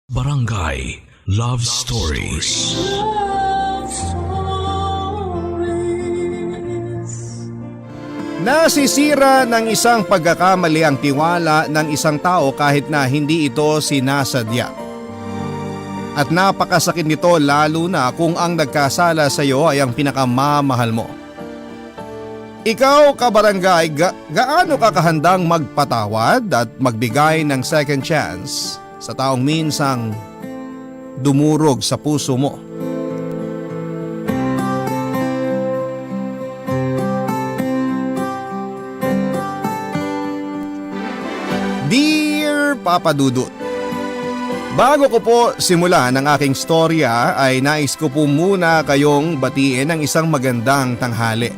Barangay Love Stories. Love Stories. Nasisira ng isang pagkakamali ang tiwala ng isang tao kahit na hindi ito sinasadya. At napakasakit nito lalo na kung ang nagkasala sa iyo ay ang pinakamamahal mo. Ikaw, kabarangay, gaano ka kahandang magpatawad at magbigay ng second chance sa taong minsang dumurog sa puso mo? Dear Papa Dudut, bago ko po simulan ang aking storya ay nais ko po muna kayong batiin ng isang magandang tanghali.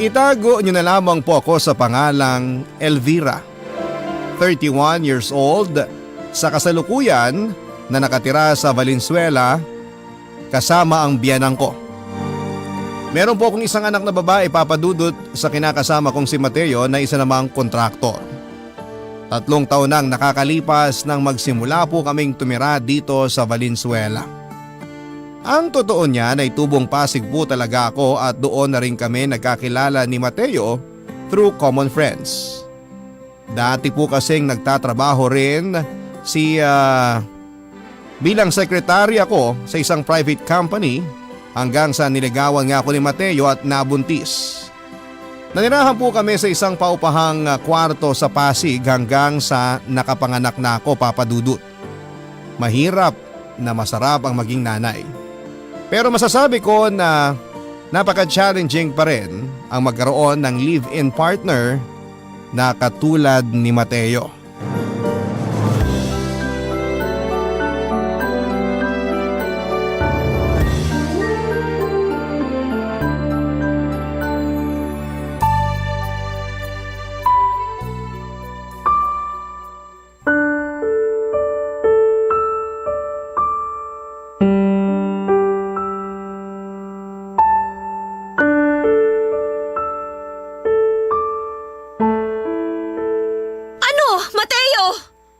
Itago niyo na lamang po ako sa pangalang Elvira, 31 years old, sa kasalukuyan na nakatira sa Valenzuela kasama ang biyanang ko. Meron po akong isang anak na babae, Papa Dudut, sa kinakasama kong si Mateo na isa namang kontraktor. 3 taon nang nakakalipas nang magsimula po kaming tumira dito sa Valenzuela. Ang totoo niyan ay tubong Pasig po talaga ako at doon na rin kami nagkakilala ni Mateo through common friends. Dati po kasing nagtatrabaho rin bilang sekretary ako sa isang private company hanggang sa niligawan nga ako ni Mateo at nabuntis. Nanirahan po kami sa isang paupahang kwarto sa Pasig hanggang sa nakapanganak na ako, Papa Dudut. Mahirap na masarap ang maging nanay. Pero masasabi ko na napaka-challenging pa rin ang magkaroon ng live-in partner na katulad ni Mateo.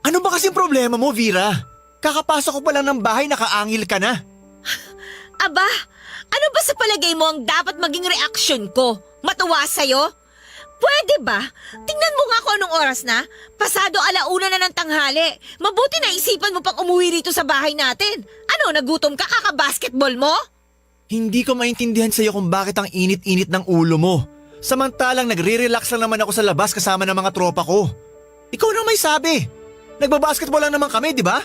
Ano ba kasing problema mo, Vera? Kakapasok ko pa lang ng bahay, nakaangil ka na. Aba, ano ba sa palagay mo ang dapat maging reaksyon ko? Matuwa sa'yo? Pwede ba? Tingnan mo nga kung anong oras na. Pasado 1:00 na ng tanghali. Mabuti na isipan mo pang umuwi rito sa bahay natin. Ano, nagutom ka kaka-basketball mo? Hindi ko maintindihan sa'yo kung bakit ang init-init ng ulo mo. Samantalang nagre-relax lang naman ako sa labas kasama ng mga tropa ko. Ikaw na may sabi. Nagbabasketball lang naman kami, di ba?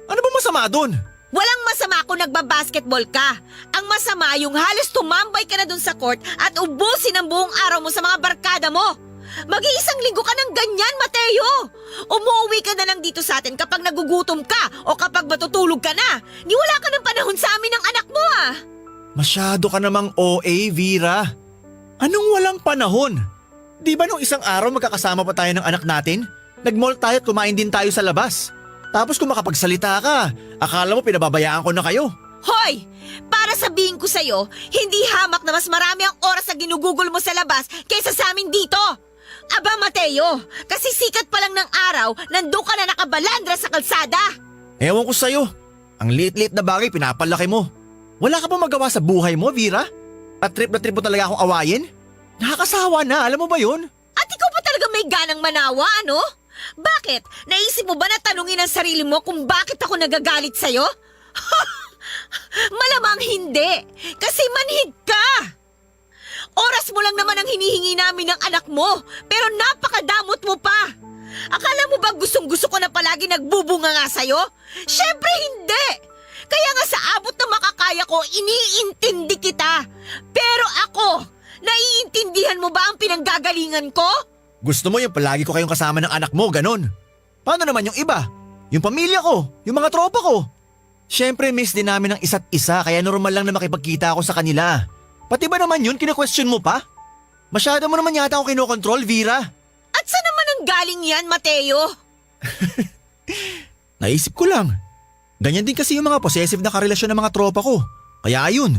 Ano ba masama dun? Walang masama kung nagbabasketball ka. Ang masama yung halos tumambay ka na dun sa court at ubusin ang buong araw mo sa mga barkada mo. Mag-iisang linggo ka ng ganyan, Mateo. Umuwi ka na lang dito sa atin kapag nagugutom ka o kapag matutulog ka na. Di wala ka ng panahon sa amin ng anak mo ah. Masyado ka namang OA, Vera. Anong walang panahon? Di ba nung isang araw magkakasama pa tayo ng anak natin? Nag-mall tayo at kumain din tayo sa labas. Tapos kung makapagsalita ka, akala mo pinababayaan ko na kayo. Hoy! Para sabihin ko sa'yo, hindi hamak na mas marami ang oras na ginugugol mo sa labas kaysa sa amin dito. Aba Mateo, kasi sikat pa lang ng araw, nandun ka na nakabalandra sa kalsada. Ewan ko sa'yo. Ang liit-liit na bagay pinapalaki mo. Wala ka ba magawa sa buhay mo, Vera? At trip na trip mo talaga akong awayin? Nakakasawa na, alam mo ba yun? At ikaw pa talaga may ganang manawa, ano? Bakit? Naisip mo ba na tanungin ang sarili mo kung bakit ako nagagalit sa'yo? Malamang hindi, kasi manhid ka! Oras mo lang naman ang hinihingi namin ng anak mo, pero napakadamot mo pa! Akala mo ba gustong-gusto ko na palagi nagbubunga nga sa'yo? Siyempre hindi! Kaya nga sa abot na makakaya ko, iniintindi kita. Pero ako, naiintindihan mo ba ang pinanggagalingan ko? Gusto mo yung palagi ko kayong kasama ng anak mo, ganon. Paano naman yung iba? Yung pamilya ko, yung mga tropa ko. Siyempre miss din namin ang isa't isa kaya normal lang na makipagkita ako sa kanila. Pati ba naman yun, kina-question mo pa? Masyado mo naman yata ako kinokontrol, Vera. At saan naman ang galing yan, Mateo? Naisip ko lang. Ganyan din kasi yung mga possessive na karelasyon ng mga tropa ko. Kaya ayun,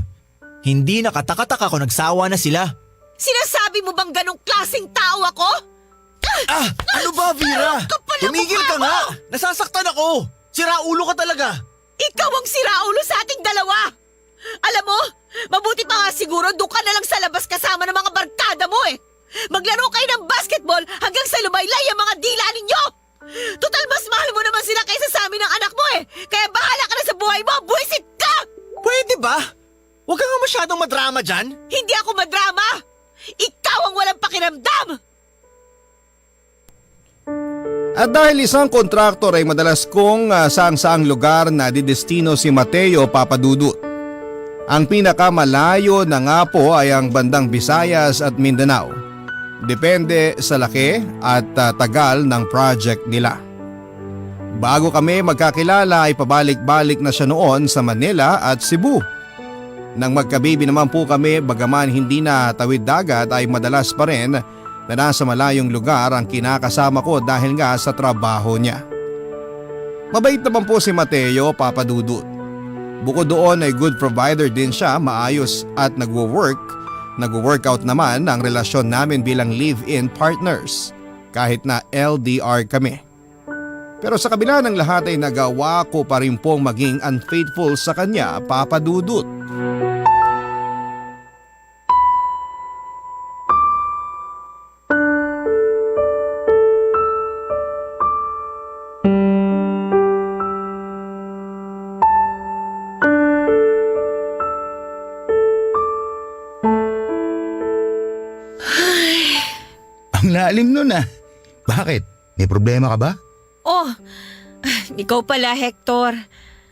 hindi nakataka-taka kung nagsawa na sila. Sinasabi mo bang ganong klaseng tao ako? Ano ba, Vera? Kapal ang Tumigil mukha ka nga! mo! Nasasaktan ako! Siraulo ka talaga! Ikaw ang siraulo sa ating dalawa! Alam mo, mabuti pa nga siguro doon ka na lang sa labas kasama ng mga barkada mo eh! Maglaro kayo ng basketball hanggang sa lumaylay ang mga dila ninyo! Total mas mahal mo naman sila kaysa sa amin ng anak mo eh! Kaya bahala ka na sa buhay mo! Buwisit ka! Pwede ba? Huwag ka nga masyadong madrama dyan. Hindi ako madrama! Ikaw ang walang pakiramdam! At dahil isang kontraktor ay madalas kong saang-saang lugar na didestino si Mateo Papadudut. Ang pinakamalayo na nga po ay ang bandang Visayas at Mindanao. Depende sa laki at tagal ng project nila. Bago kami magkakilala ay pabalik-balik na siya noon sa Manila at Cebu. Nang magkabibi naman po kami, bagaman hindi na tawid dagat ay madalas pa rin na nasa malayong lugar ang kinakasama ko dahil nga sa trabaho niya. Mabait naman po si Mateo Papadudut. Bukod doon ay good provider din siya, maayos at nagwo-workout naman ang relasyon namin bilang live-in partners kahit na LDR kami. Pero sa kabila ng lahat ay nagawa ko pa rin pong maging unfaithful sa kanya, Papadudut. Ang lalim nun ah. Bakit? May problema ka ba? Oh, ikaw pala Hector.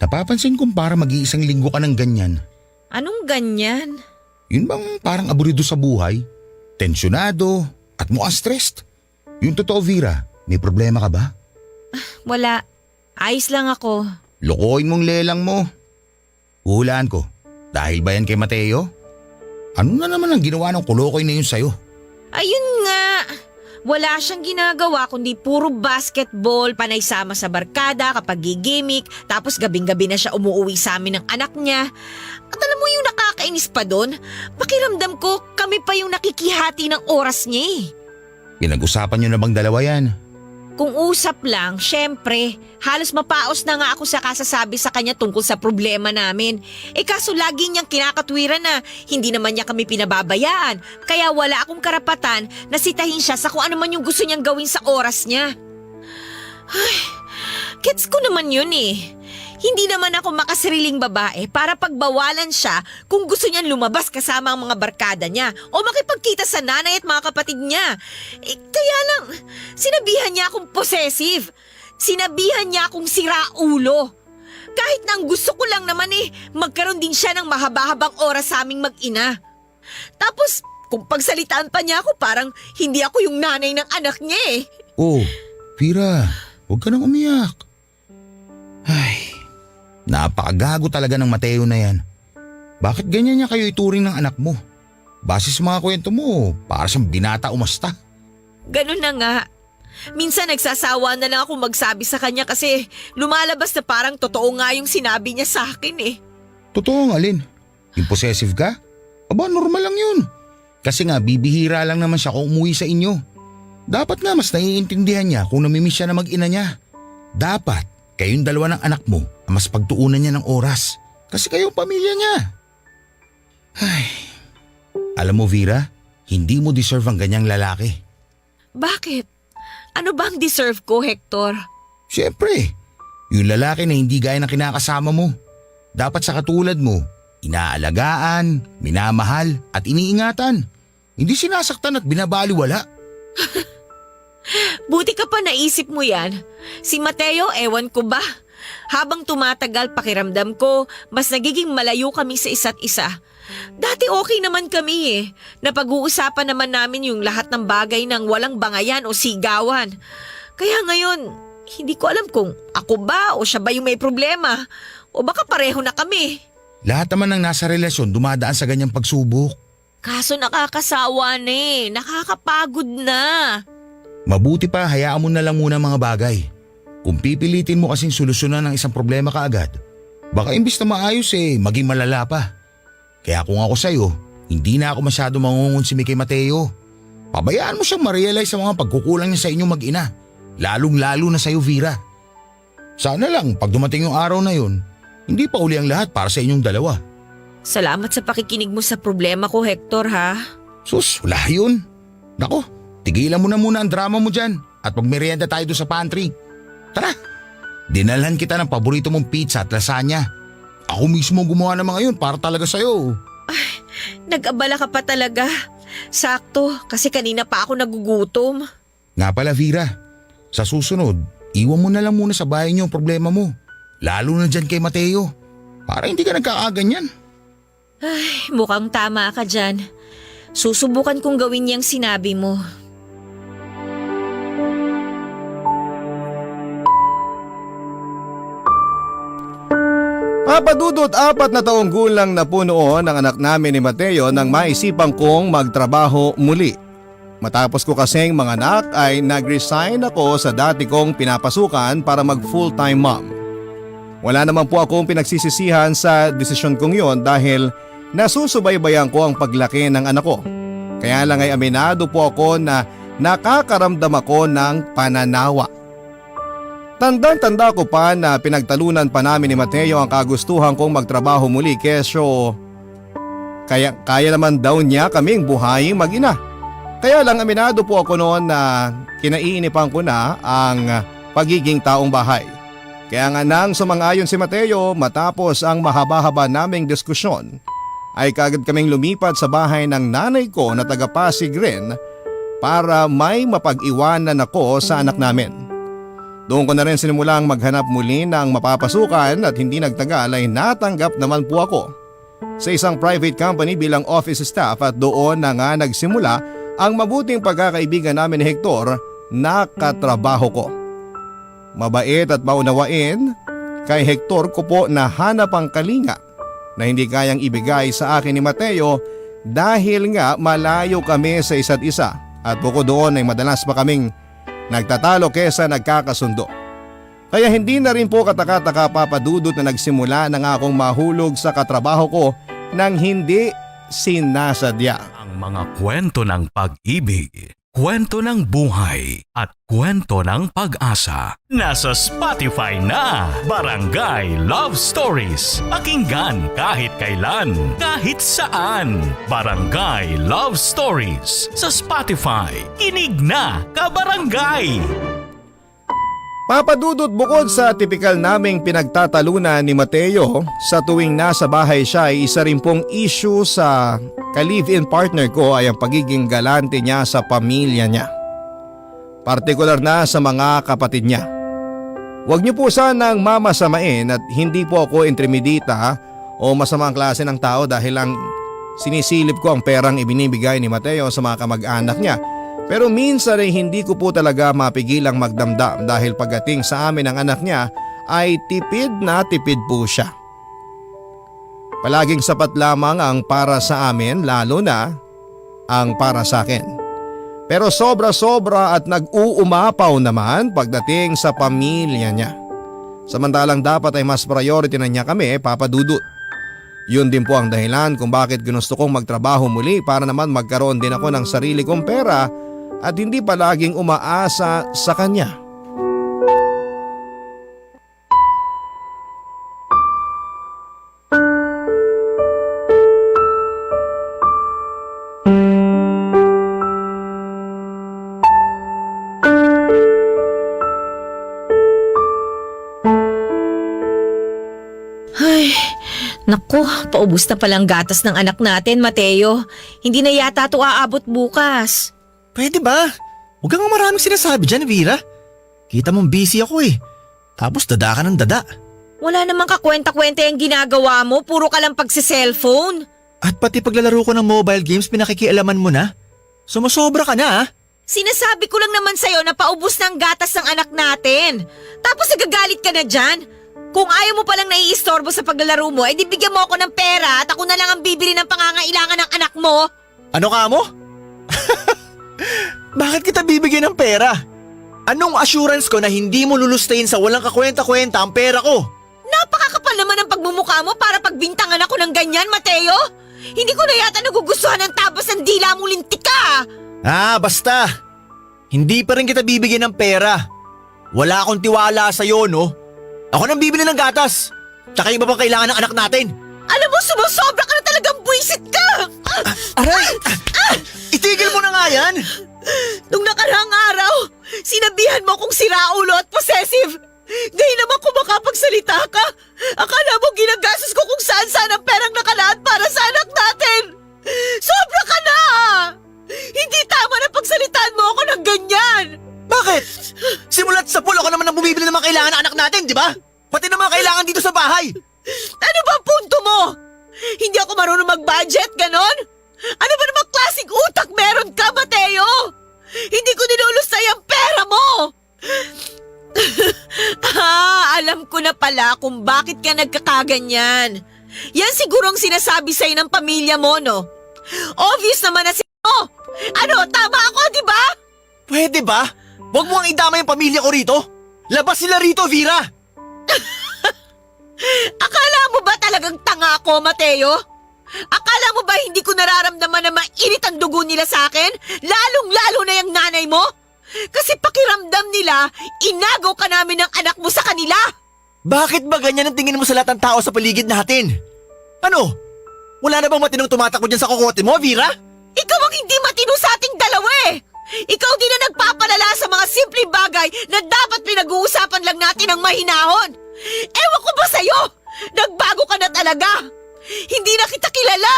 Napapansin kong para mag-iisang linggo ka ng ganyan. Anong ganyan? Yun bang parang aburido sa buhay? Tensyonado at mukhang stressed? Yung totoo, Vera, may problema ka ba? Wala. Ayos lang ako. Lokohin mong lelang mo. Huhulaan ko. Dahil ba yan kay Mateo? Ano na naman ang ginawa ng kulokoy na yun sa'yo? Ayun nga. Wala siyang ginagawa kundi puro basketball, panay sama sa barkada kapag gigimik, tapos gabing-gabi na siya umuwi sa amin ng anak niya. At alam mo yung nakakainis pa doon? Pakiramdam ko kami pa yung nakikihati ng oras niya eh. Pinag-usapan nyo na bang dalawa yan? Kung usap lang, syempre, halos mapaos na nga ako sa kasasabi sa kanya tungkol sa problema namin. Kaso lagi niyang kinakatwiran na hindi naman niya kami pinababayaan. Kaya wala akong karapatan na sitahin siya sa kung ano man yung gusto niyang gawin sa oras niya. Ay, gets ko naman yun eh. Hindi naman ako makasariling babae para pagbawalan siya kung gusto niyang lumabas kasama ang mga barkada niya o makipagkita sa nanay at mga kapatid niya. Kaya lang, sinabihan niya akong possessive. Sinabihan niya akong siraulo. Kahit na ang gusto ko lang naman magkaroon din siya ng mahaba-habang oras sa aming mag-ina. Tapos, kung pagsalitaan pa niya ako, parang hindi ako yung nanay ng anak niya eh. Oh, Vera, huwag ka nang umiyak. Ay, napakagago talaga ng Mateo na yan. Bakit ganyan niya kayo ituring ng anak mo? Base sa mga kwento mo, para siyang binata umasta. Ganun na nga. Minsan nagsasawa na lang ako magsabi sa kanya kasi lumalabas na parang totoo nga yung sinabi niya sa akin eh. Totoo nga, Lin. Yung possessive ka? Aba, normal lang yun. Kasi nga, bibihira lang naman siya kung umuwi sa inyo. Dapat nga mas naiintindihan niya kung namimiss siya na mag-ina niya. Dapat kayong dalawa ng anak mo ang mas pagtuunan niya ng oras. Kasi kayong pamilya niya. Ay. Alam mo, Vera, hindi mo deserve ang ganyang lalaki. Bakit? Ano ba ang deserve ko, Hector? Siyempre, yung lalaki na hindi gaya ng kinakasama mo. Dapat sa katulad mo, inaalagaan, minamahal at iniingatan. Hindi sinasaktan at binabaliwala. Buti ka pa naisip mo yan. Si Mateo, ewan ko ba? Habang tumatagal pakiramdam ko, mas nagiging malayo kami sa isa't isa. Dati okay naman kami eh. Napag-uusapan naman namin yung lahat ng bagay ng walang bangayan o sigawan. Kaya ngayon, hindi ko alam kung ako ba o siya ba yung may problema. O baka pareho na kami. Lahat naman ng nasa relasyon dumadaan sa ganyang pagsubok. Kaso nakakasawa na eh. Nakakapagod na. Mabuti pa hayaan mo na lang muna mga bagay. Kung pipilitin mo kasing solusyonan ng isang problema kaagad, baka imbis na maayos maging malala pa. Kaya kung ako sa'yo, hindi na ako masyado mangungonsimi kay Mateo. Pabayaan mo siyang ma-realize ang mga pagkukulang niya sa inyong mag-ina. Lalong-lalo na sa'yo, Vera. Sana lang pag dumating yung araw na yun, hindi pa uli ang lahat para sa inyong dalawa. Salamat sa pakikinig mo sa problema ko, Hector, ha? Sus, wala yun. Nako, tigilan mo na muna ang drama mo dyan at magmerienda tayo doon sa pantry. Tara, dinalhan kita ng paborito mong pizza at lasagna. Ako mismo gumawa ng mga yun para talaga sa'yo. Nag-abala ka pa talaga. Sakto, kasi kanina pa ako nagugutom. Nga pala Vera, sa susunod, iwan mo na lang muna sa bahay niyo ang problema mo. Lalo na dyan kay Mateo. Para hindi ka nagkakaganyan. Mukhang tama ka dyan. Susubukan kong gawin niyang sinabi mo. Papadudot 4 na taong gulang na po noon ang anak namin ni Mateo nang maisipan kong magtrabaho muli. Matapos ko kasing manganak ay nag-resign ako sa dati kong pinapasukan para mag full-time mom. Wala naman po akong pinagsisisihan sa desisyon kong yon dahil nasusubaybayan ko ang paglaki ng anak ko. Kaya lang ay aminado po ako na nakakaramdam ako ng pananawa. Tandang-tanda ko pa na pinagtalunan pa namin ni Mateo ang kagustuhan kong magtrabaho muli kesyo kaya naman daw niya kaming buhayin mag-ina. Kaya lang aminado po ako noon na kinaiinipan ko na ang pagiging taong bahay. Kaya nga nang sumang-ayon si Mateo matapos ang mahaba-haba naming diskusyon ay kagad kaming lumipat sa bahay ng nanay ko na taga Pasig rin para may mapag-iwanan ako sa anak namin. Doon ko na rin sinimulang maghanap muli ng mapapasukan at hindi nagtagal ay natanggap naman po ako sa isang private company bilang office staff at doon na nga nagsimula ang mabuting pagkakaibigan namin ni Hector na katrabaho ko. Mabait at maunawain, kay Hector ko po nahanap ang kalinga na hindi kayang ibigay sa akin ni Mateo dahil nga malayo kami sa isa't isa at bukod doon ay madalas pa kaming nagtatalo kesa nagkakasundo. Kaya hindi na rin po kataka-taka papadudot na nagsimula na nga akong mahulog sa katrabaho ko nang hindi sinasadya. Ang mga kwento ng pag-ibig, kwento ng buhay at kwento ng pag-asa. Nasa Spotify na Barangay Love Stories. Pakinggan kahit kailan, kahit saan. Barangay Love Stories sa Spotify. Kinig na, kabarangay! Papadudot bukod sa tipikal naming pinagtatalunan ni Mateo, sa tuwing nasa bahay siya ay isa rin pong issue sa ka-live-in partner ko ay ang pagiging galante niya sa pamilya niya. Partikular na sa mga kapatid niya. Huwag niyo po sanang mamasamain at hindi po ako intimidita o masamang klase ng tao dahil lang sinisilip ko ang perang ibinibigay ni Mateo sa mga kamag-anak niya. Pero minsan ay hindi ko po talaga mapigilang magdamdam dahil pagdating sa amin ng anak niya ay tipid na tipid po siya. Palaging sapat lamang ang para sa amin lalo na ang para sa akin. Pero sobra-sobra at nag-uumapaw naman pagdating sa pamilya niya. Samantalang dapat ay mas priority na niya kami, papadudot. Yun din po ang dahilan kung bakit ginusto kong magtrabaho muli para naman magkaroon din ako ng sarili kong pera at hindi palaging umaasa sa kanya. Ay, naku, paubos na palang gatas ng anak natin, Mateo. Hindi na yata ito aabot bukas. Pwede ba? Huwag kang maraming sinasabi dyan, Vera. Kita mong busy ako eh. Tapos dada ka ng dada. Wala namang kakwenta-kwenta yung ginagawa mo, puro ka lang pagsi-cellphone. At pati paglalaro ko ng mobile games, pinakikialaman mo na. Sumasobra ka na ah. Sinasabi ko lang naman sa'yo na paubos ng gatas ng anak natin. Tapos nagagalit ka na dyan. Kung ayaw mo palang naiistorbo sa paglalaro mo, edi bigyan mo ako ng pera at ako na lang ang bibili ng pangangailangan ng anak mo. Ano ka mo? Bakit kita bibigyan ng pera? Anong assurance ko na hindi mo lulustayin sa walang kakwenta-kwenta ang pera ko? Napakakapal naman ang pagmumukha mo para pagbintangan ako ng ganyan, Mateo. Hindi ko na yata nagugustuhan ng tabas ng dila mong lintik ka. Ah, basta. Hindi pa rin kita bibigyan ng pera. Wala akong tiwala sa'yo, no? Ako nang bibili ng gatas. Tsaka yung iba pang kailangan ng anak natin. Alam mo, sumusobra ka na talagang buwisit ka! Aray! Itigil mo na nga yan! Nung nakarang araw, sinabihan mo kong siraulo at possessive. Ngayon naman kung makapagsalita ka, akala mo ginagastos ko kung saan-saan ang perang nakalaan para sa anak natin. Sobra ka na! Hindi tama na pagsalitaan mo ako ng ganyan! Bakit? Simulat sa pulo ko naman ang bumibili ng mga kailangan ng anak natin, di ba? Pati ng mga kailangan dito sa bahay. Ano ba ang punto mo? Hindi ako marunong mag-budget, ganon? Ano ba namang klaseng utak meron ka, Mateo? Hindi ko nilulusay ang pera mo! Alam ko na pala kung bakit ka nagkakaganyan. Yan siguro ang sinasabi sa'yo ng pamilya mo, no? Obvious naman na Ano, tama ako, di ba? Pwede ba? Huwag mo ang idama yung pamilya ko rito. Labas sila rito, Vera. Akala mo ba talagang tanga ako, Mateo? Akala mo ba hindi ko nararamdaman na mainit ang dugo nila sa akin? Lalong-lalo na yung nanay mo? Kasi pakiramdam nila, inagaw ka namin ng anak mo sa kanila. Bakit ba ganyan ang tingin mo sa lahat ng tao sa paligid natin? Ano? Wala na bang matinong tumatakbo dyan sa kokote mo, Vera? Ikaw ang hindi matino sa ating dalawa eh. Ikaw din na nagpapalala sa mga simpleng bagay na dapat pinag-uusapan lang natin ng mahinahon. Ewan ko ba sa'yo? Nagbago ka na talaga. Hindi na kita kilala.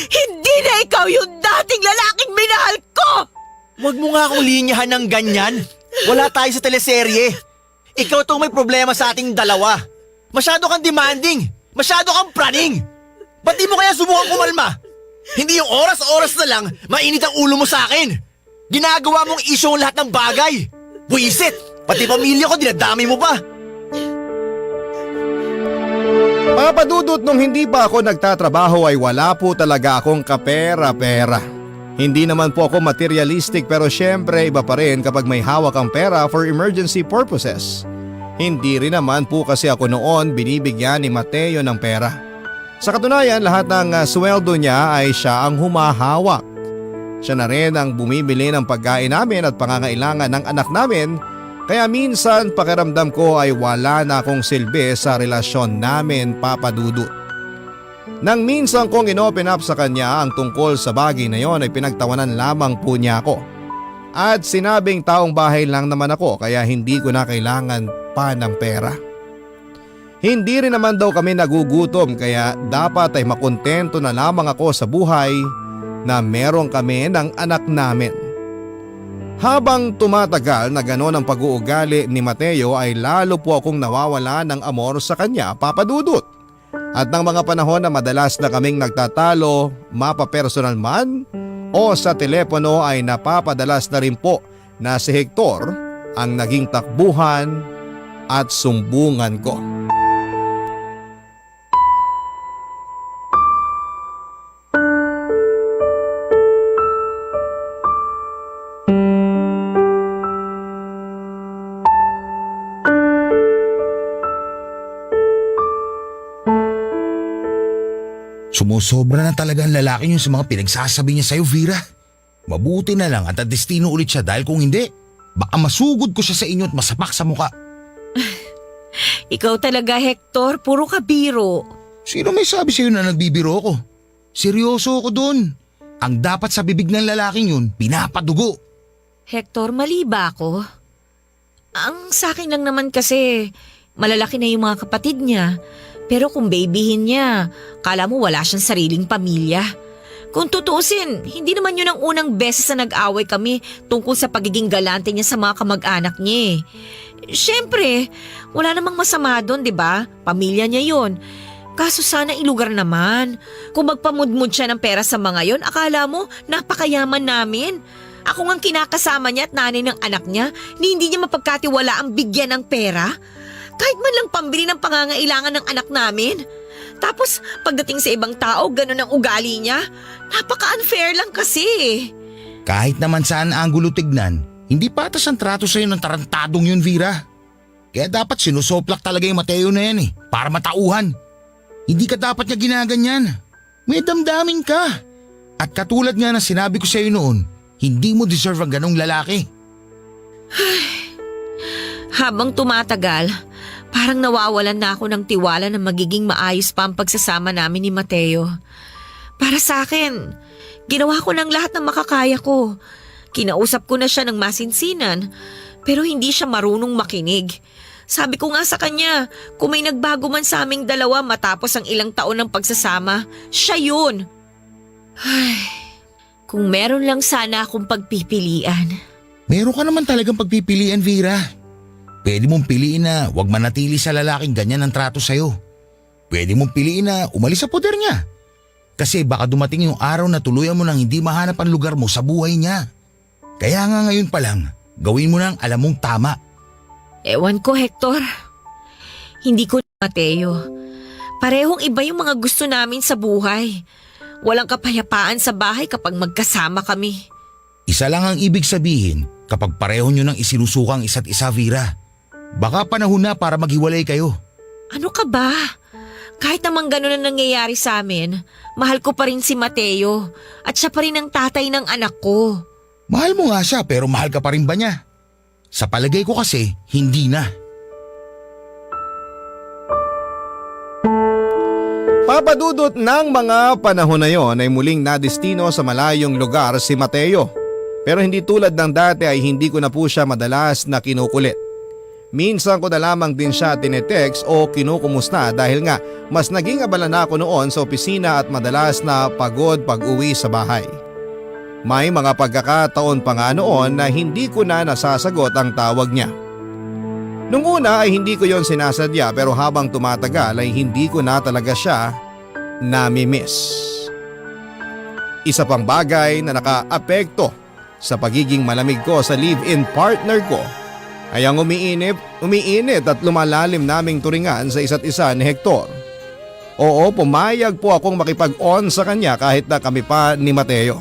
Hindi na ikaw yung dating lalaking minahal ko. Huwag mo nga akong linyahan ng ganyan. Wala tayo sa teleserye. Ikaw tong may problema sa ating dalawa. Masyado kang demanding. Masyado kang praning. Ba't di mo kaya subukan kumalma? Hindi yung oras-oras na lang mainit ang ulo mo sa akin. Ginagawa mong issue ang lahat ng bagay. Buisit! Pati pamilya ko dinadami mo pa. Papadudot nung hindi pa ako nagtatrabaho ay wala po talaga akong kapera-pera. Hindi naman po ako materialistic pero syempre iba pa rin kapag may hawak ang pera for emergency purposes. Hindi rin naman po kasi ako noon binibigyan ni Mateo ng pera. Sa katunayan lahat ng sweldo niya ay siya ang humahawak. Siya na rin ang bumibili ng pagkain namin at pangangailangan ng anak namin. Kaya minsan pakiramdam ko ay wala na akong silbi sa relasyon namin, Papa Dudut. Nang minsan kong inopen up sa kanya ang tungkol sa bagay na yon ay pinagtawanan lamang po niya ako. At sinabing taong bahay lang naman ako kaya hindi ko na kailangan pa ng pera. Hindi rin naman daw kami nagugutom kaya dapat ay makontento na lamang ako sa buhay na meron kami ng anak namin. Habang tumatagal na gano'n ang pag-uugali ni Mateo ay lalo po akong nawawala ng amor sa kanya, Papa Dudut. At ng mga panahon na madalas na kaming nagtatalo, mapapersonal man o sa telepono ay napapadalas na rin po na si Hector ang naging takbuhan at sumbungan ko. Sumusobra na talaga ang lalaki niyo sa mga pinagsasabi niya sa'yo, Vera. Mabuti na lang at destino ulit siya dahil kung hindi, baka masugod ko siya sa inyo at masapak sa muka. Ikaw talaga, Hector, puro ka biro. Sino may sabi sa'yo na nagbibiro ko? Seryoso ako dun. Ang dapat sa bibig ng lalaking yun, pinapadugo. Hector, mali ba ako? Ang sa akin lang naman kasi, malalaki na yung mga kapatid niya. Pero kung babyhin niya, kala mo wala siyang sariling pamilya. Kung tutuusin, hindi naman yun ang unang beses na nag-away kami tungkol sa pagiging galante niya sa mga kamag-anak niya. Siyempre, wala namang masama doon, di ba? Pamilya niya yun. Kaso sana ilugar naman. Kung magpamudmud siya ng pera sa mga yon, akala mo napakayaman namin. Ako ngang kinakasama niya at nanay ng anak niya, hindi niya mapagkatiwala ang bigyan ng pera. Kahit man lang pambili ng pangangailangan ng anak namin. Tapos pagdating sa ibang tao, ganun ang ugali niya. Napaka-unfair lang kasi. Kahit naman saan anggulo tignan, hindi patas ang trato sa'yo ng tarantadong yun, Vera. Kaya dapat sinusoplak talaga yung Mateo na yan para matauhan. Hindi ka dapat niya ginaganyan. May damdamin ka. At katulad nga na sinabi ko sa'yo noon, hindi mo deserve ang ganong lalaki. Habang tumatagal, Parang nawawalan na ako ng tiwala na magiging maayos pa ang pagsasama namin ni Mateo. Para sa akin, ginawa ko ng lahat ng makakaya ko. Kinausap ko na siya ng masinsinan, pero hindi siya marunong makinig. Sabi ko nga sa kanya, kung may nagbago man sa aming dalawa matapos ang ilang taon ng pagsasama, siya yun. Ay, kung meron lang sana akong pagpipilian. Meron ka naman talagang pagpipilian, Vera. Pwede mong piliin na huwag manatili sa lalaking ganyan ang trato sa'yo. Pwede mong piliin na umalis sa poder niya. Kasi baka dumating yung araw na tuluyan mo nang hindi mahanap ang lugar mo sa buhay niya. Kaya nga ngayon pa lang, gawin mo nang alam mong tama. Ewan ko, Hector. Hindi ko na Mateo. Parehong iba yung mga gusto namin sa buhay. Walang kapayapaan sa bahay kapag magkasama kami. Isa lang ang ibig sabihin kapag pareho nyo nang isinusukang isa't isa, Vera. Baka panahon na para maghiwalay kayo. Ano ka ba? Kahit namang gano'n na nangyayari sa amin, mahal ko pa rin si Mateo at siya pa rin ang tatay ng anak ko. Mahal mo nga siya pero mahal ka pa rin ba niya? Sa palagay ko kasi, hindi na. Papadudot ng mga panahon na yon ay muling nadestino sa malayong lugar si Mateo. Pero hindi tulad ng dati ay hindi ko na po siya madalas na kinukulit. Minsan ko na lamang din siya tinetext o kinukumusta dahil nga mas naging abala na ako noon sa opisina at madalas na pagod pag uwi sa bahay. May mga pagkakataon pa nga noon na hindi ko na nasasagot ang tawag niya. Nung una ay hindi ko yon sinasadya pero habang tumatagal ay hindi ko na talaga siya nami-miss. Isa pang bagay na nakaapekto sa pagiging malamig ko sa live-in partner ko ay ang umiinit at lumalalim naming turingan sa isa't isa ni Hector. Oo, pumayag po akong makipag-on sa kanya kahit na kami pa ni Mateo.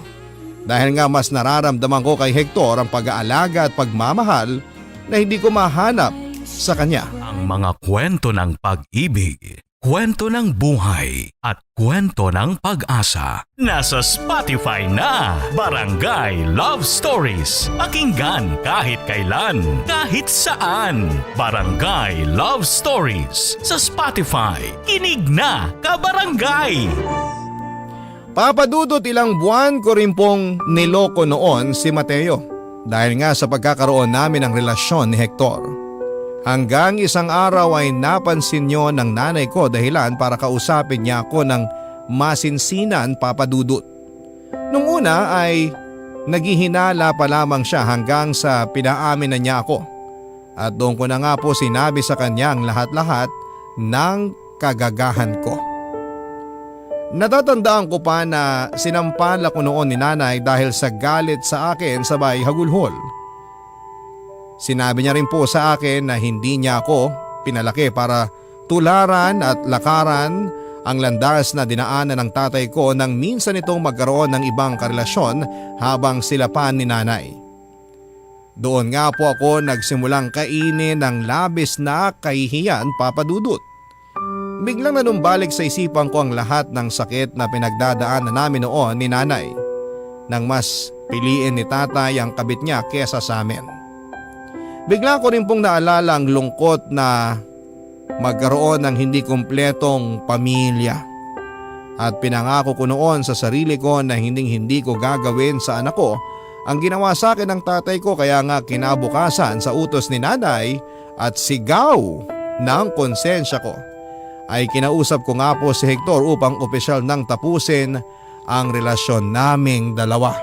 Dahil nga mas nararamdaman ko kay Hector ang pag-aalaga at pagmamahal na hindi ko mahanap sa kanya. Ang mga kwento ng pag-ibig, kwento ng buhay at kwento ng pag-asa. Nasa Spotify na! Barangay Love Stories. Pakinggan kahit kailan, kahit saan. Barangay Love Stories sa Spotify. Kinig na, kabarangay! Papadudot ilang buwan ko rin pong niloko noon si Mateo dahil nga sa pagkakaroon namin ng relasyon ni Hector. Hanggang isang araw ay napansin niyo ng nanay ko dahilan para kausapin niya ako ng masinsinan, Papadudot. Nung una ay naghihinala pa lamang siya hanggang sa pinaamin na niya ako. At doon ko na nga po sinabi sa kanya ang lahat-lahat ng kagagahan ko. Natatandaan ko pa na sinampal ako noon ni nanay dahil sa galit sa akin sabay hagulhol. Sinabi niya rin po sa akin na hindi niya ako pinalaki para tularan at lakaran ang landas na dinaanan ng tatay ko nang minsan itong magkaroon ng ibang karelasyon habang sila pa ni nanay. Doon nga po ako nagsimulang kainin ng labis na kahihiyan, Papadudot. Biglang nanumbalik sa isipan ko ang lahat ng sakit na pinagdadaanan namin noon ni nanay nang mas piliin ni tatay ang kabit niya kesa sa amin. Bigla ko rin pong naalala ang lungkot na magkaroon ng hindi kumpletong pamilya. At pinangako ko noon sa sarili ko na hindi ko gagawin sa anak ko ang ginawa sa akin ng tatay ko, kaya nga kinabukasan sa utos ni nanay at sigaw ng konsensya ko ay kinausap ko nga po si Hector upang opisyal nang tapusin ang relasyon naming dalawa.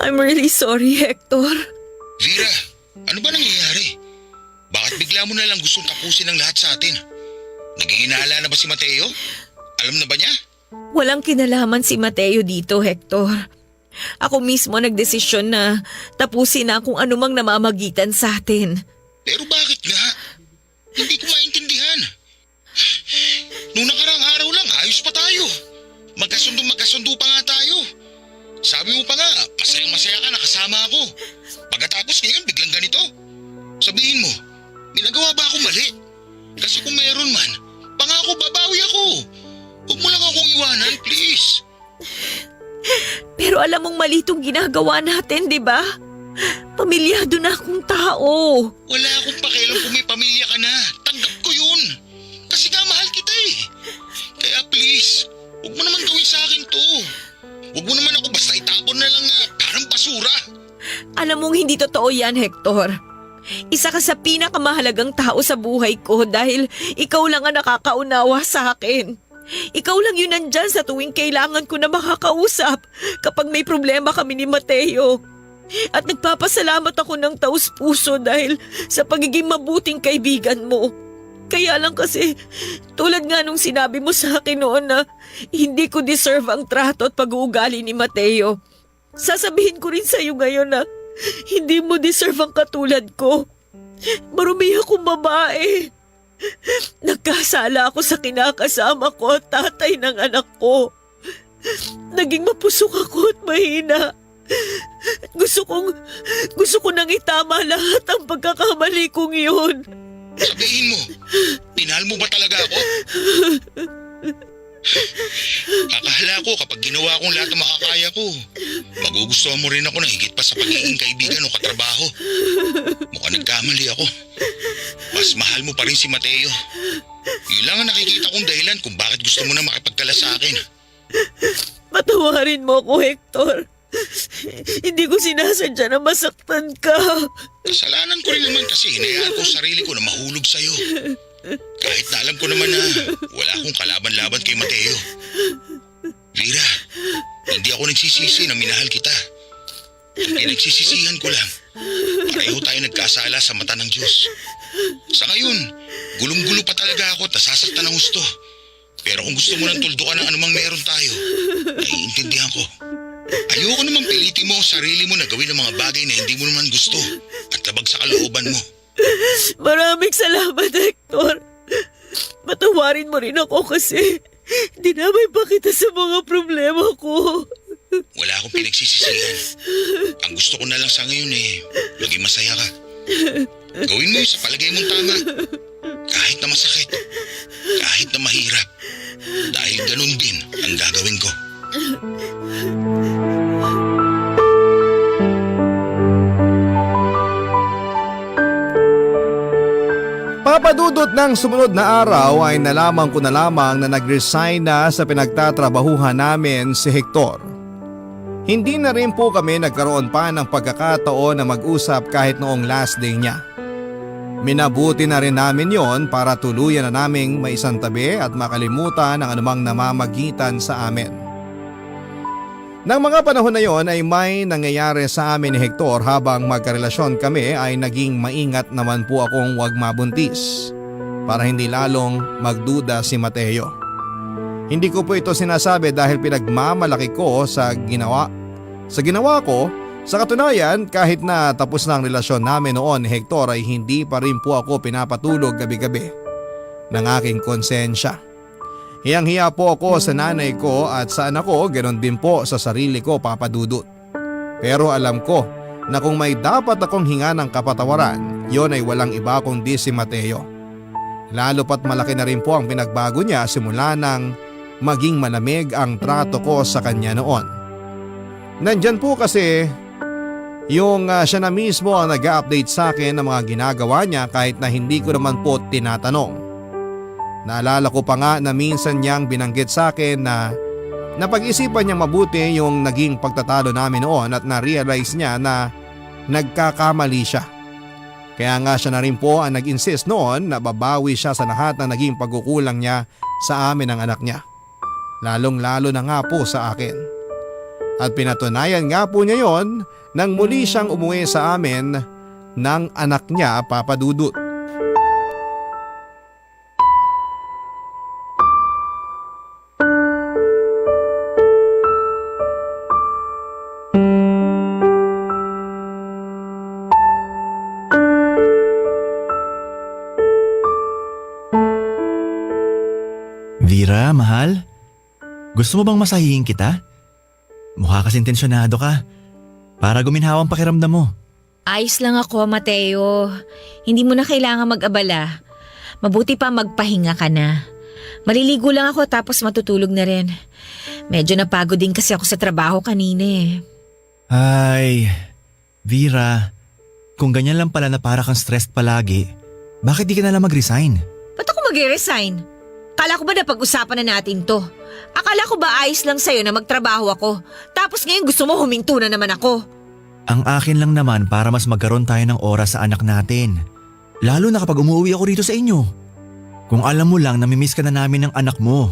I'm really sorry, Hector. Vera, ano ba nangyayari? Bakit bigla mo na lang gustong tapusin ang lahat sa atin? Naging inaala na ba si Mateo? Alam na ba niya? Walang kinalaman si Mateo dito, Hector. Ako mismo nagdesisyon na tapusin na kung anumang namamagitan sa atin. Pero bakit nga? Hindi ko maintindihan. Nung nakaraang araw lang, ayos pa tayo. Magkasundo pa nga tayo. Sabi mo pa nga, masayang-masaya ka nakasama ako. Pagkatapos ngayon biglang ganito. Sabihin mo, may nagawa ba ako mali? Kasi kung meron man, pangako babawi ako. Huwag mo lang akong iwanan, please. Pero alam mong mali itong ginagawa natin, di ba? Pamilyado na akong tao. Wala akong pakialam kung may pamilya ka na. Tanggap ko yun. Kasi nga mahal kita eh. Kaya please, huwag mo naman gawin sa akin to. Huwag mo naman ako basta itapon na lang na parang basura. Alam mong hindi totoo yan, Hector. Isa ka sa pinakamahalagang tao sa buhay ko dahil ikaw lang ang nakakaunawa sa akin. Ikaw lang yun nandyan sa tuwing kailangan ko na makakausap kapag may problema kami ni Mateo. At nagpapasalamat ako ng taus-puso dahil sa pagiging mabuting kaibigan mo. Kaya lang kasi, tulad nga nung sinabi mo sa akin noon na hindi ko deserve ang trato at pag-uugali ni Mateo. Sasabihin ko rin sa iyo ngayon na hindi mo deserve ang katulad ko. Marumi akong babae. Nagkasala ako sa kinakasama ko at tatay ng anak ko. Naging mapusok ako at mahina. Gusto ko nang itama lahat ang pagkakamali kong yun. Sabihin mo, pinahal mo ba talaga ako? Akala ko kapag ginawa kong lahat ng makakaya ko, magugustuhan mo rin ako na higit pa sa pagiging kaibigan o katrabaho. Mukhang nagkamali ako. Mas mahal mo pa rin si Mateo. Yun lang ang nakikita kong dahilan kung bakit gusto mo na makipagkala sa akin. Patawarin mo ako, Hector. Hindi ko sinasadya na masaktan ka. Kasalanan ko rin naman kasi hinayaan ko sarili ko na mahulog sa'yo. Kahit na alam ko naman na wala akong kalaban-laban kay Mateo. Vera, hindi ako nagsisisi na minahal kita. Ang pinagsisisihan ko lang, pareho tayo nagkasala sa mata ng Diyos. Sa ngayon, gulong-gulo pa talaga ako at nasasaktan ng husto. Pero kung gusto mo ng tuldukan ng anumang meron tayo, naiintindihan ko. Ayoko namang pilitin mo ang sarili mo na gawin ang mga bagay na hindi mo naman gusto at labag sa kalooban mo. Maraming salamat, Hector. Patawarin mo rin ako kasi dinamay pa kita sa mga problema ko. Wala akong pinagsisisihan. Ang gusto ko na lang sa ngayon maging masaya ka. Gawin mo yung sa palagay mong tama. Kahit na masakit, kahit na mahirap. Dahil ganun din ang gagawin ko. Papadudot ng sumunod na araw ay nalaman ko na lamang na nag-resign na sa pinagtatrabahuhan namin si Hector. Hindi na rin po kami nagkaroon pa ng pagkakataon na mag-usap kahit noong last day niya. Minabuti na rin namin yon para tuluyan na naming maisantabi at makalimutan ang anumang namamagitan sa amin. Nang mga panahon na yon ay may nangyayari sa amin ni Hector habang magkarelasyon kami ay naging maingat naman po akong wag mabuntis para hindi lalong magduda si Mateo. Hindi ko po ito sinasabi dahil pinagmamalaki ko sa ginawa ko. Sa katunayan, kahit na tapos na ang relasyon namin noon ni Hector ay hindi pa rin po ako pinapatulog gabi-gabi ng aking konsensya. Hiyang-hiya po ako sa nanay ko at sa anak ko, ganoon din po sa sarili ko, Papa Dudut. Pero alam ko na kung may dapat akong hinga ng kapatawaran, yon ay walang iba kundi si Mateo. Lalo pat malaki na rin po ang pinagbago niya simula nang maging malamig ang trato ko sa kanya noon. Nandyan po kasi yung siya na mismo ang nag-update sa akin ng mga ginagawa niya kahit na hindi ko naman po tinatanong. Naalala ko pa nga na minsan niyang binanggit sa akin na napag-isipan niyang mabuti yung naging pagtatalo namin noon at na-realize niya na nagkakamali siya. Kaya nga siya na rin po ang nag-insist noon na babawi siya sa lahat ng naging pagkukulang niya sa amin ng anak niya. Lalong-lalo na nga po sa akin. At pinatunayan nga po niya yon nang muli siyang umuwi sa amin ng anak niya, Papa Dudut. Vera, mahal? Gusto mo bang masahihin kita? Mukha kasing tensyonado ka. Para guminhawang pakiramdam mo. Ayos lang ako, Mateo. Hindi mo na kailangan mag-abala. Mabuti pa magpahinga ka na. Maliligo lang ako tapos matutulog na rin. Medyo napagod din kasi ako sa trabaho kanina eh. Ay, Vera, kung ganyan lang pala na para kang stressed palagi, bakit di ka na lang mag-resign? Ba't ako mag-resign? Kala ko ba napag-usapan na natin to? Akala ko ba ayos lang sa'yo na magtrabaho ako? Tapos ngayon gusto mo huminto na naman ako. Ang akin lang naman para mas magkaroon tayo ng oras sa anak natin. Lalo na kapag umuwi ako rito sa inyo. Kung alam mo lang namimiss ka na namin ng anak mo.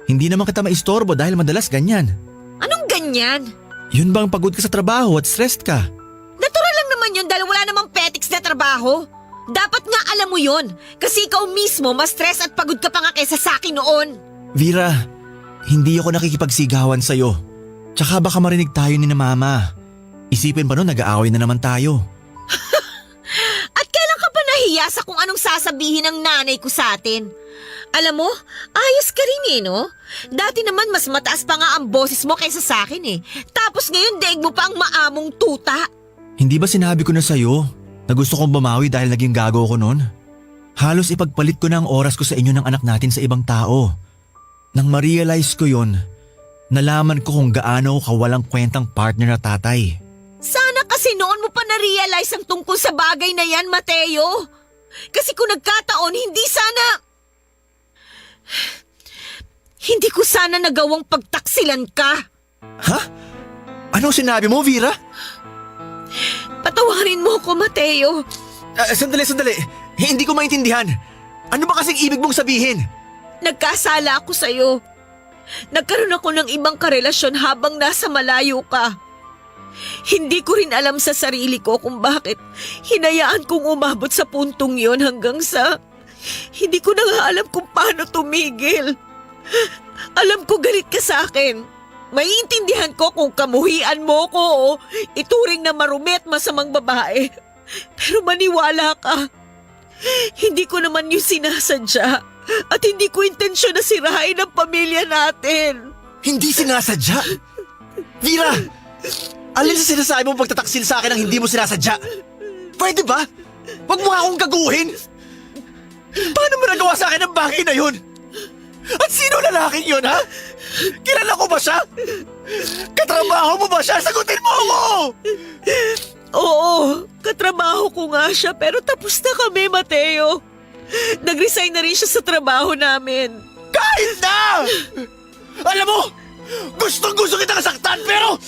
Hindi naman kita maistorbo dahil madalas ganyan. Anong ganyan? Yun bang pagod ka sa trabaho at stressed ka? Natural lang naman yun dahil wala namang petics na trabaho. Dapat nga alam mo yun. Kasi ikaw mismo mas stress at pagod ka pa nga kaysa sa akin noon. Vera, hindi ako nakikipagsigawan sa'yo. Tsaka baka marinig tayo ni na mama. Isipin pa nun nag-aaway na naman tayo. At kailan ka ba nahiya sa kung anong sasabihin ng nanay ko sa atin? Alam mo, ayos ka rin eh, no? Dati naman mas mataas pa nga ang boses mo kaysa sa akin eh. Tapos ngayon daig mo pa ang maamong tuta. Hindi ba sinabi ko na sa'yo na gusto kong bumawi dahil naging gago ko nun? Halos ipagpalit ko na ang oras ko sa inyo ng anak natin sa ibang tao. Nang ma-realize ko yon, nalaman ko kung gaano ako kawalang kwentang partner na tatay. Sana kasi noon mo pa na-realize ang tungkol sa bagay na yan, Mateo. Kasi kung nagkataon, hindi ko sana nagawang pagtaksilan ka. Ha? Anong sinabi mo, Vera? Patawarin mo ko, Mateo. Sandali. Hindi ko maintindihan. Ano ba kasing ibig mong sabihin? Nagkasala ako sa'yo. Nagkaroon ako ng ibang karelasyon habang nasa malayo ka. Hindi ko rin alam sa sarili ko kung bakit hinayaan kong umabot sa puntong yon hanggang sa hindi ko na nga alam kung paano tumigil. Alam ko galit ka sa akin. Maiintindihan ko kung kamuhian mo ko o ituring na marumi at masamang babae. Pero maniwala ka. Hindi ko naman yung sinasadya at hindi ko intensyon na sirain ang pamilya natin. Hindi sinasadya? Vera! Alin sa sinasabi mong pagtataksil sa akin ang hindi mo sinasadya? Pwede ba? Huwag mo nga akong gaguhin! Paano mo nagawa sa akin ang bagay na yun? At sino lalaking yun, ha? Kilala ko ba siya? Katrabaho mo ba siya? Sagutin mo ako! Oo, katrabaho ko nga siya pero tapos na kami, Mateo. Nag-resign na rin siya sa trabaho namin. Kahit na! Alam mo, gustong-gusto kitang saktan pero...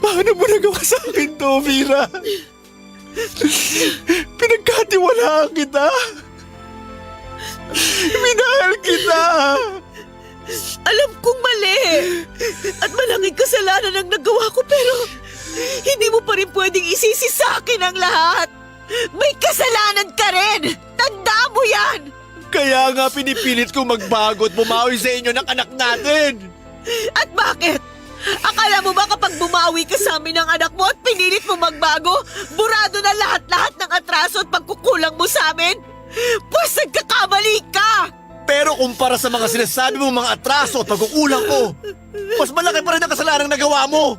Paano mo nagawa sa akin to, Vera? Pinagkatiwalaan kita. Minahal kita. Alam kong mali at malaking kasalanan ang nagawa ko pero hindi mo pa rin pwedeng isisi sa akin ang lahat. May kasalanan ka rin! Tandaan mo yan! Kaya nga pinipilit kong magbago at bumawi sa inyo ng anak natin. At bakit? Akala mo ba kapag bumawi ka sa amin ng anak mo at pinilit mo magbago, burado na lahat-lahat ng atraso at pagkukulang mo sa amin? Pues nagkakamali ka! Pero kumpara sa mga sinasabi mong mga atraso at pagkukulang ko, mas malaki pa rin ang kasalanan nagawa mo.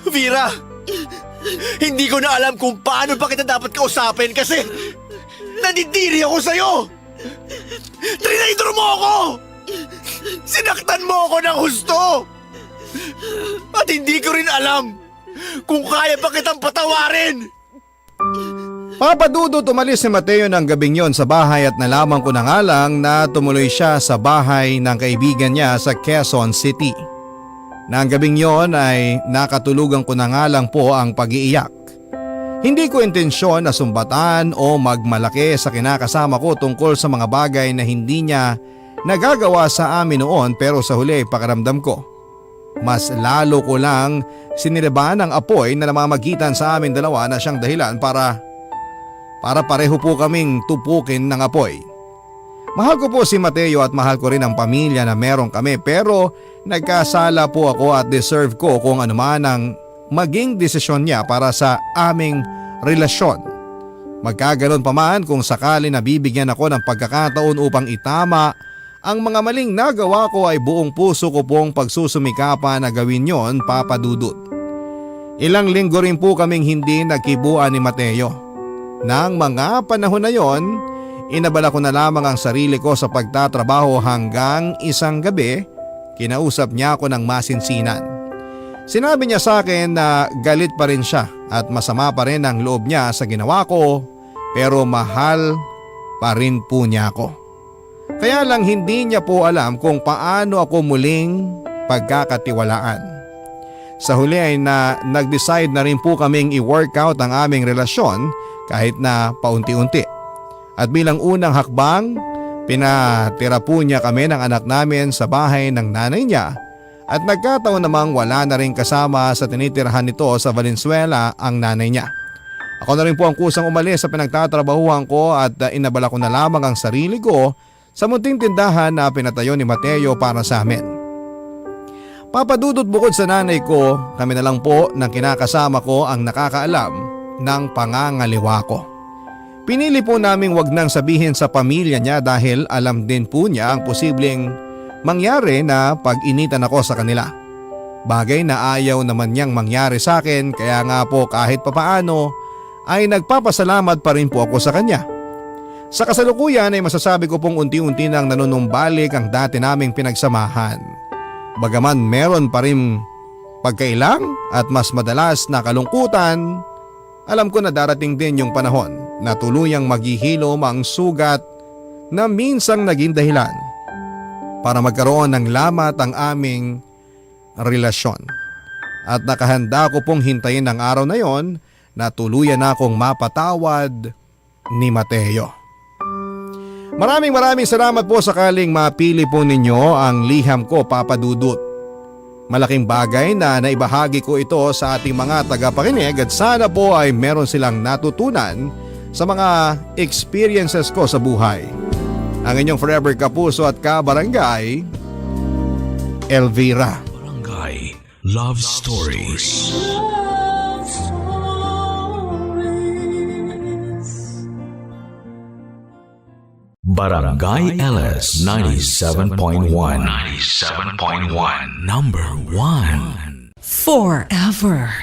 Vera, hindi ko na alam kung paano pa kita dapat kausapin kasi nanidiri ako sa'yo. Trinaydor mo ako! Sinaktan mo ako ng husto! At hindi ko rin alam kung kaya pa kitang patawarin! Papadudot umalis si Mateo ng gabing yon sa bahay at nalaman ko na nga lang na tumuloy siya sa bahay ng kaibigan niya sa Quezon City. Nang gabing yon ay nakatulugan ko na nga lang po ang pag-iiyak. Hindi ko intensyon na sumbatan o magmalaki sa kinakasama ko tungkol sa mga bagay na hindi niya nagagawa sa amin noon pero sa huli pakiramdam ko. Mas lalo ko lang siniraban ang apoy na namamagitan sa amin dalawa na siyang dahilan para pareho po kaming tupukin ng apoy. Mahal ko po si Mateo at mahal ko rin ang pamilya na meron kami pero nagkasala po ako at deserve ko kung anuman ang maging desisyon niya para sa aming relasyon. Magkaganon pa man kung sakali na bibigyan ako ng pagkakataon upang itama ang mga maling nagawa ko ay buong puso ko pong pagsusumikapan na gawin yon, Papa Dudut. Ilang linggo rin po kaming hindi nagkibuan ni Mateo. Nang mga panahon na yon, inabala ko na lamang ang sarili ko sa pagtatrabaho hanggang isang gabi, kinausap niya ako ng masinsinan. Sinabi niya sa akin na galit pa rin siya at masama pa rin ang loob niya sa ginawa ko, pero mahal pa rin po niya ako. Kaya lang hindi niya po alam kung paano ako muling pagkakatiwalaan. Sa huli ay nag-decide na rin po kaming i-workout ang aming relasyon kahit na paunti-unti. At bilang unang hakbang, pinatira po niya kami ng anak namin sa bahay ng nanay niya at nagkataon namang wala na rin kasama sa tinitirhan nito sa Valenzuela ang nanay niya. Ako na rin po ang kusang umalis sa pinagtatrabahuhan ko at inabala ko na lamang ang sarili ko sa munting tindahan na pinatayo ni Mateo para sa amin. Papadudot bukod sa nanay ko, kami na lang po ng kinakasama ko ang nakakaalam ng pangangaliwa ko. Pinili po naming wag nang sabihin sa pamilya niya dahil alam din po niya ang posibleng mangyari na pag-initan ako sa kanila. Bagay na ayaw naman niyang mangyari sa akin, kaya nga po kahit papaano ay nagpapasalamat pa rin po ako sa kanya. Sa kasalukuyan ay masasabi ko pong unti-unti nang nanunumbalik ang dati naming pinagsamahan. Bagaman meron pa rin pagkailang at mas madalas na kalungkutan, alam ko na darating din yung panahon na tuluyang maghihilom ang sugat na minsang naging dahilan para magkaroon ng lamat ang aming relasyon. At nakahanda ko pong hintayin ang araw na yon na tuluyan na akong mapatawad ni Mateo. Maraming salamat po sakaling mapili po ninyo ang liham ko, Papa Dudut. Malaking bagay na naibahagi ko ito sa ating mga tagapakinig at sana po ay meron silang natutunan sa mga experiences ko sa buhay. Ang inyong forever kapuso at kabarangay, Elvira. Barangay Love Stories. Love stories. Barangay LS 97.1. 97.1. Number 1. Forever.